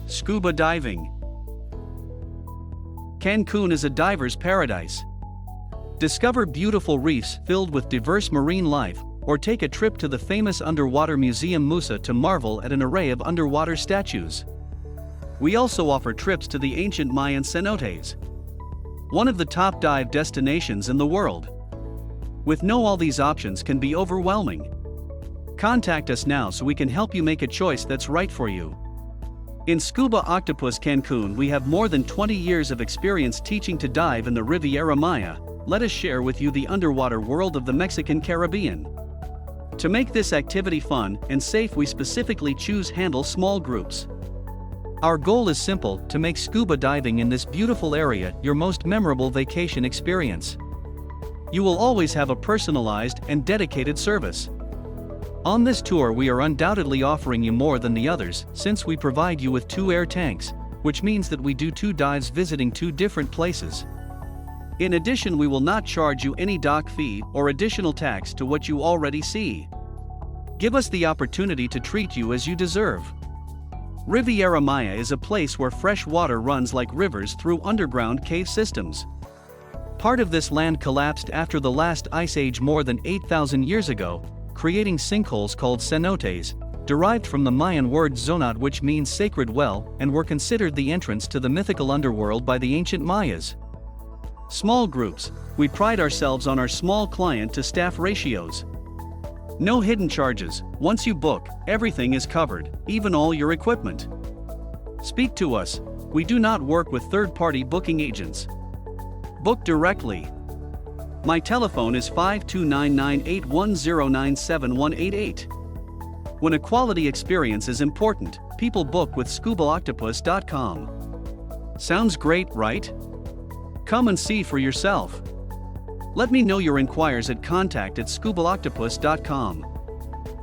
Scuba diving. Cancun is a diver's paradise. Discover beautiful reefs filled with diverse marine life, or take a trip to the famous underwater museum Musa to marvel at an array of underwater statues. We also offer trips to the ancient Mayan cenotes, one of the top dive destinations in the world. With all these options can be overwhelming. Contact us now so we can help you make a choice that's right for you. In Scuba Octopus Cancun, we have more than 20 years of experience teaching to dive in the Riviera Maya. Let us share with you the underwater world of the Mexican Caribbean. To make this activity fun and safe, we specifically choose handle small groups. Our goal is simple: to make scuba diving in this beautiful area your most memorable vacation experience. You will always have a personalized and dedicated service. On this tour, we are undoubtedly offering you more than the others, since we provide you with 2 air tanks, which means that we do 2 dives visiting 2 different places. In addition, we will not charge you any dock fee or additional tax to what you already see. Give us the opportunity to treat you as you deserve. Riviera Maya is a place where fresh water runs like rivers through underground cave systems. Part of this land collapsed after the last ice age more than 8,000 years ago, creating sinkholes called cenotes, derived from the Mayan word zonot, which means sacred well, and were considered the entrance to the mythical underworld by the ancient Mayas. Small groups. We pride ourselves on our small client-to-staff ratios. No hidden charges. Once you book, everything is covered, even all your equipment. Speak to us. We do not work with third-party booking agents. Book directly. My telephone is 529981097188. When a quality experience is important, people book with scubaoctopus.com. Sounds great, right? Come and see for yourself. Let me know your inquiries at contact@scubaoctopus.com.